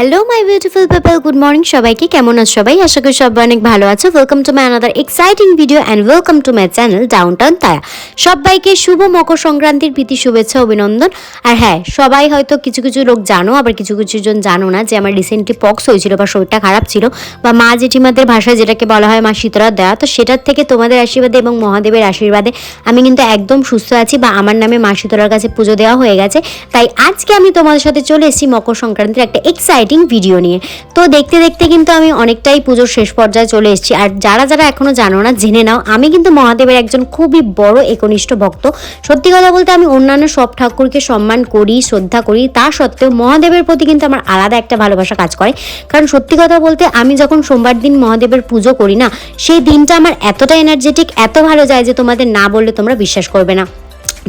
Hello my beautiful people, good morning সবাইকে। কেমন আছো সবাই? আশা করি সবাই অনেক ভালো আছো। Welcome to my another exciting video and welcome to my channel Downtown তায়া। সবাইকে শুভ মকর সংক্রান্তির প্রীতি শুভেচ্ছা অভিনন্দন। আর হ্যাঁ, সবাই হয়তো কিছু কিছু লোক জানো, আবার কিছু কিছু জন জানো না যে আমার রিসেন্টলি পক্স হয়েছিল বা শরীরটা খারাপ ছিল, বা মা জেঠিমাদের ভাষায় যেটাকে বলা হয় মা শীতলা দেয়া। তো সেটার থেকে তোমাদের আশীর্বাদে এবং মহাদেবের আশীর্বাদে আমি কিন্তু একদম সুস্থ আছি, বা আমার নামে মা শীতলার কাছে পুজো দেওয়া হয়ে গেছে। তাই আজকে আমি তোমাদের সাথে চলে এসেছি মকর সংক্রান্তির একটা এক্সাইটিং ভিডিও নিয়ে। তো দেখতে দেখতে কিন্তু আমি অনেকটাই পুজোর শেষ পর্যায়ে চলে এসেছি। আর যারা যারা এখনো জানো না, জেনে নাও, আমি কিন্তু মহাদেবের একজন খুবই বড় একনিষ্ঠ ভক্ত। সত্যি কথা বলতে আমি অন্যান্য সব ঠাকুরকে সম্মান করি, শ্রদ্ধা করি, তা সত্ত্বেও মহাদেবের প্রতি কিন্তু আমার আলাদা একটা ভালোবাসা কাজ করে। কারণ সত্যি কথা বলতে আমি যখন সোমবার দিন মহাদেবের পুজো করি না, সেই দিনটা আমার এতটা এনার্জেটিক, এত ভালো যায় যে তোমাদের না বললে তোমরা বিশ্বাস করবে না।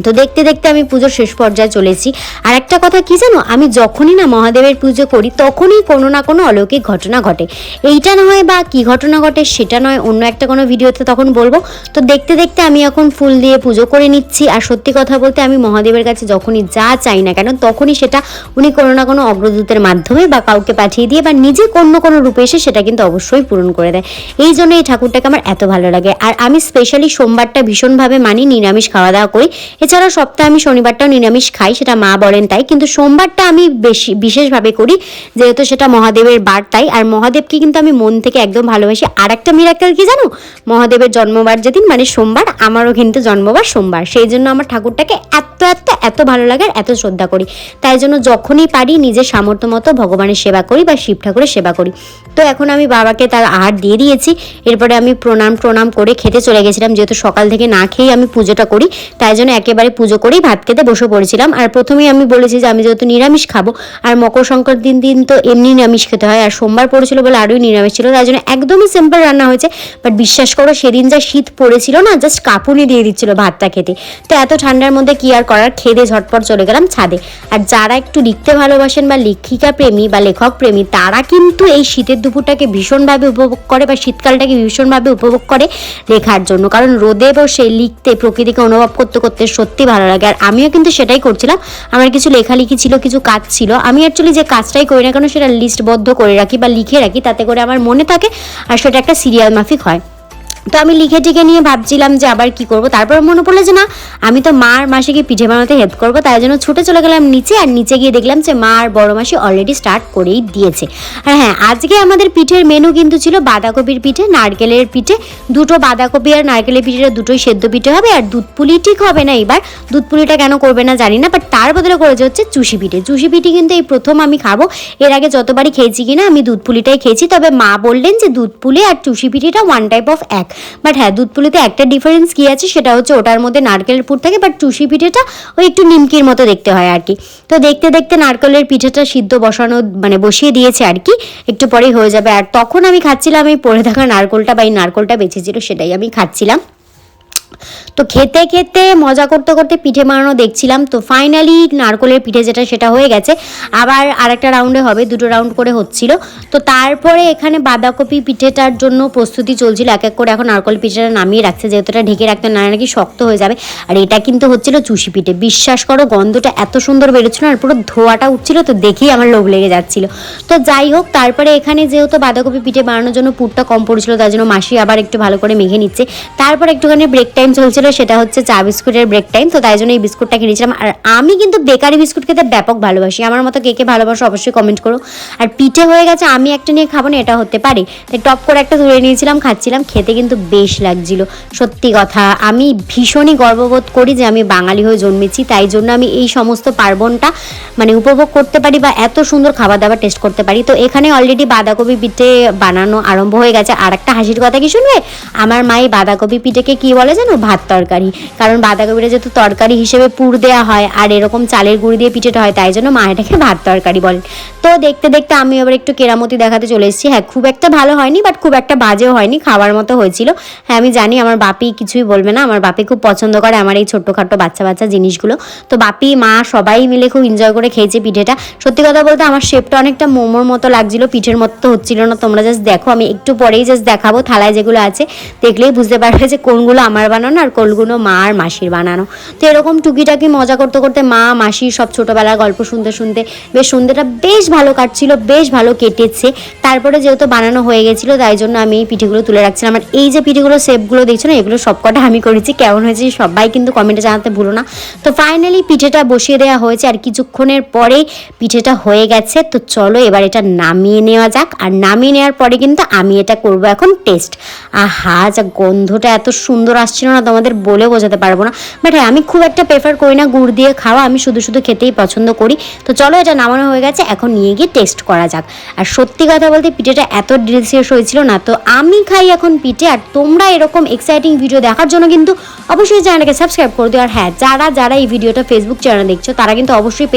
তো দেখতে দেখতে আমি পুজোর শেষ পর্যায়ে চলেছি। আর একটা কথা কি জানো, আমি যখনই না মহাদেবের পুজো করি তখনই কোনো না কোনো অলৌকিক ঘটনা ঘটে। এইটা নয় বা কি ঘটনা ঘটে সেটা নয়, অন্য একটা কোনো ভিডিওতে তখন বলবো। তো দেখতে দেখতে আমি এখন ফুল দিয়ে পুজো করে নিচ্ছি। আর সত্যি কথা বলতে আমি মহাদেবের কাছে যখনই যা চাই না কেন, তখনই সেটা উনি কোনো না কোনো অগ্রদূতের মাধ্যমে বা কাউকে পাঠিয়ে দিয়ে বা নিজে কোনো কোনো রূপে এসে সেটা কিন্তু অবশ্যই পূরণ করে দেয়। এই জন্য এই ঠাকুরটাকে আমার এত ভালো লাগে। আর আমি স্পেশালি সোমবারটা ভীষণভাবে মানি, নিরামিষ খাওয়া দাওয়া করি। এছাড়াও সপ্তাহে আমি শনিবারটাও নিরামিষ খাই, সেটা মা বলেন তাই। কিন্তু সোমবারটা আমি বেশি বিশেষভাবে করি, যেহেতু সেটা মহাদেবের বার তাই। আর মহাদেবকে কিন্তু আমি মন থেকে একদম ভালোবাসি। আর একটা মিরাক্কেল কি জানো, মহাদেবের জন্মবার যেদিন মানে সোমবার, আমারও কিন্তু জন্মবার সোমবার। সেই জন্য আমার ঠাকুরটাকে এত এত এত ভালো লাগে আর এত শ্রদ্ধা করি। তাই জন্য যখনই পারি নিজের সামর্থ্য মতো ভগবানের সেবা করি বা শিব ঠাকুরের সেবা করি। তো এখন আমি বাবাকে তার আহার দিয়ে দিয়েছি। এরপরে আমি প্রণাম করে খেতে চলে গেছিলাম, যেহেতু সকাল থেকে না খেয়েই আমি পুজোটা করি। তাই জন্য একেবারে পুজো করেই ভাত খেতে বসে পড়েছিলাম। আর প্রথমেই আমি বলেছি যে আমি যেহেতু নিরামিষ খাবো, আর মকর সংক্রান্তির দিন তো এমনি নিরামিষ খেতে হয়, আর সোমবার পড়েছিল বলে আরোই নিরামিষ ছিল, তাই জন্য একদমই সিম্পল রান্না হয়েছে। বাট বিশ্বাস করো, সেদিন যা শীত পড়েছিল না, জাস্ট কাঁপুনি দিয়ে দিচ্ছিল ভাতটা খেতে। তো এত ঠান্ডার মধ্যে কি আর করার, খেতে ঝটপট চলে গেলাম ছাদে। আর যারা একটু লিখতে ভালোবাসেন বা লেখিকা প্রেমী বা লেখক প্রেমী, তারা কিন্তু এই শীতের দুপুরটাকে ভীষণভাবে উপভোগ করে বা শীতকালটাকে ভীষণভাবে উপভোগ করে লেখার জন্য। কারণ রোদে বসে লিখতে, প্রকৃতিকে অনুভব করতে করতে সত্যি ভালো লাগে। আর আমিও কিন্তু সেটাই করছিলাম। আমার কিছু লেখালেখি ছিল, কিছু কাজ ছিল। আমি অ্যাকচুয়ালি যে কাজটাই করি না কেন সেটা লিস্টবদ্ধ করে রাখি বা লিখে রাখি, তাতে করে আমার মনে থাকে আর সেটা একটা সিরিয়াল মাফিক হয়। তো আমি লিখে টিখে নিয়ে ভাবছিলাম যে আবার কি করব। তারপর মনে পড়লো যে না, আমি তো মা আর মাসিকে পিঠে বানাতে হেল্প করবো। তাই জন্য ছুটে চলে গেলাম নিচে। আর নিচে গিয়ে দেখলাম যে মা আর বড় মাসি অলরেডি স্টার্ট করেই দিয়েছে। আর হ্যাঁ, আজকে আমাদের পিঠের মেনু কিন্তু ছিল বাঁধাকপির পিঠে, নারকেলের পিঠে। দুটো বাঁধাকপি আর নারকেলের পিঠেটা দুটোই সেদ্ধ পিঠে হবে। আর দুধ পুলি ঠিক হবে না এবার, দুধ পুলিটা কেন করবে না জানি না, বাট তার বদলে করেছে হচ্ছে চুষি পিঠে। চুষি পিঠে কিন্তু এই প্রথম আমি খাবো। এর আগে যতবারই খেয়েছি কিনা আমি দুধ পুলিটাই খেয়েছি। তবে মা বললেন যে দুধ পুলি আর চুষি পিঠেটা ওয়ান টাইপ অফ এক। বাট হ্যাঁ, দুধ পুলিতে একটা ডিফারেন্স কি আছে, সেটা হচ্ছে ওটার মধ্যে নারকেলের পুর থাকে, বাট চুষি পিঠেটা ওই একটু নিমকির মতো দেখতে হয় আর কি। তো দেখতে দেখতে নারকেলের পিঠেটা সিদ্ধ বসিয়ে দিয়েছে আর কি, একটু পরেই হয়ে যাবে। আর তখন আমি খাচ্ছিলাম এই পড়ে থাকা নারকেলটা, বা এই নারকেলটা বেঁচেছিল সেটাই আমি খাচ্ছিলাম। তো খেতে খেতে মজা করতে করতে পিঠে বানানো দেখছিলাম। তো ফাইনালি নারকেলের পিঠে যেটা সেটা হয়ে গেছে। আবার আরেকটা রাউন্ডে হবে, দুটো রাউন্ড করে হচ্ছিল। তো তারপরে এখানে বাঁধাকপি পিঠেটার জন্য প্রস্তুতি চলছিল এক এক করে। এখন নারকেল পিঠেটা নামিয়ে রাখছে, যেহেতু এটা ঢেকে রাখতে না নাকি শক্ত হয়ে যাবে। আর এটা কিন্তু হচ্ছিল চুষি পিঠে। বিশ্বাস করো, গন্ধটা এত সুন্দর বেরোচ্ছিল আর পুরো ধোঁয়াটা উঠছিল, তো দেখেই আমার লোভ লেগে যাচ্ছিল। তো যাই হোক, তারপরে এখানে যেহেতু বাঁধাকপি পিঠে বানানোর জন্য পুরটা কম পড়েছিল, তার জন্য মাসি আবার একটু ভালো করে মেখে নিচ্ছে। তারপর একটুখানি ব্রেক টাইম চলছিল, সেটা হচ্ছে চা বিস্কুটের ব্রেক টাইম। তো তাই জন্য এই বিস্কুটটা কিনেছিলাম। আর আমি কিন্তু বেকারি বিস্কুট খেতে ব্যাপক ভালোবাসি। আমার মতো কে কে ভালোবাসো অবশ্যই কমেন্ট করো। আর পিঠে হয়ে গেছে, আমি একটা নিয়ে খাবো না এটা হতে পারে, তাই টপ করে একটা ধরে নিয়েছিলাম, খাচ্ছিলাম। খেতে কিন্তু বেশ লাগছিল। সত্যি কথা, আমি ভীষণই গর্ববোধ করি যে আমি বাঙালি হয়ে জন্মেছি। তাই জন্য আমি এই সমস্ত পার্বণটা মানে উপভোগ করতে পারি বা এত সুন্দর খাবার দাবার টেস্ট করতে পারি। তো এখানে অলরেডি বাঁধাকপি পিঠে বানানো আরম্ভ হয়ে গেছে। আর একটা হাসির কথা কি শুনবে, আমার মা এই বাঁধাকপি পিঠেকে কি বলে জানো, ভাত তরকারি। কারণ বাঁধাকপিটা যেহেতু তরকারি হিসেবে পুর দেওয়া হয় আর এরকম চালের গুঁড়ি দিয়ে পিঠেটা হয়, তাই জন্য মা এটাকে ভাত তরকারি বলেন। তো দেখতে দেখতে আমি আবার একটু কেরামতি দেখাতে চলে এসেছি। হ্যাঁ, খুব একটা ভালো হয়নি, বাট খুব একটা বাজেও হয়নি, খাওয়ার মতো হয়েছিল। হ্যাঁ, আমি জানি আমার বাপি কিছুই বলবে না, আমার বাপি খুব পছন্দ করে আমার এই ছোট্টখাটো বাচ্চা বাচ্চা জিনিসগুলো। তো বাপি মা সবাই মিলে খুব এনজয় করে খেয়েছে পিঠেটা। সত্যি কথা বলতে আমার শেপটা অনেকটা মোমোর মতো লাগছিল, পিঠের মতো তো হচ্ছিল না। তোমরা জাস্ট দেখো, আমি একটু পরেই জাস্ট দেখাবো থালায় যেগুলো আছে, দেখলেই বুঝতে পারবে যে কোনগুলো আমার বানানো আর কোলগুলো মা আর মাসির বানানো। তো এরকম টুকিটাকি মজা করতে করতে মা মাসির সব ছোটোবেলার গল্প শুনতে শুনতে বেশ সন্ধ্যেটা বেশ ভালো কাটছিল, বেশ ভালো কেটেছে। তারপরে যেহেতু বানানো হয়ে গেছিলো তাই জন্য আমি এই পিঠেগুলো তুলে রাখছিলাম। আর এই যে পিঠেগুলো শেপগুলো দেখছো না, এগুলো সবকটা আমি করেছি। কেমন হয়েছে সবাই কিন্তু কমেন্টে জানাতে ভুলো না। তো ফাইনালি পিঠেটা বসিয়ে দেওয়া হয়েছে আর কিছুক্ষণের পরেই পিঠেটা হয়ে গেছে। তো চলো এবার এটা নামিয়ে নেওয়া যাক। আর নামিয়ে নেওয়ার পরে কিন্তু আমি এটা করব এখন টেস্ট। আহা, যা গন্ধটা এত সুন্দর আসছিল না তোমাদের বলে বোঝাতে পারবো না। বাট হ্যাঁ, আমি খুব একটা প্রেফার করি না গুড় দিয়ে খাওয়া, আমি শুধু শুধু খেতেই পছন্দ করি। তো চলো এটা নামানো হয়ে গেছে, এখন নিয়ে গিয়ে টেস্ট করা যাক। আর সত্যি কথা বলতে পিঠেটা এত ডিলিশিয়াস হয়েছিল না। তো আমি খাই এখন পিঠে, আর তোমরা এরকম এক্সাইটিং ভিডিও দেখার জন্য কিন্তু অবশ্যই চ্যানেলটাকে সাবস্ক্রাইব করে দিও। আর হ্যাঁ, যারা এই ভিডিওটা ফেসবুক চ্যানেলে দেখছো তারা কিন্তু অবশ্যই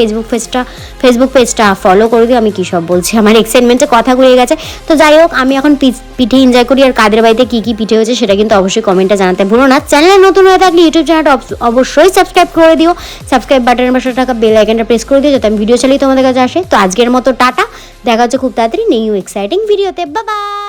ফেসবুক পেজটা ফলো করে দিও। আমি কী সব বলছি, আমার এক্সাইটমেন্টে কথা ঘুরিয়ে গেছে। তো যাই হোক, আমি এখন পিঠে এনজয় করি। আর কাদের বাড়িতে কী কী পিঠে হয়েছে সেটা কিন্তু অবশ্যই কমেন্টে জানাতে ভুলো না। চ্যানেলে নতুন হয়ে থাকলে ইউটিউব চ্যানেলটা অবশ্যই সাবস্ক্রাইব করে দিও। সাবস্ক্রাইব বাটনের পাশে থাকা বেল আইকনটা প্রেস করে দিও যাতে আমি ভিডিও চালিয়ে তোমাদের কাছে আসে। তো আজকের মতো টাটা, দেখা হচ্ছে খুব তাড়াতাড়ি নিউ এক্সাইটিং ভিডিওতে। Bye bye.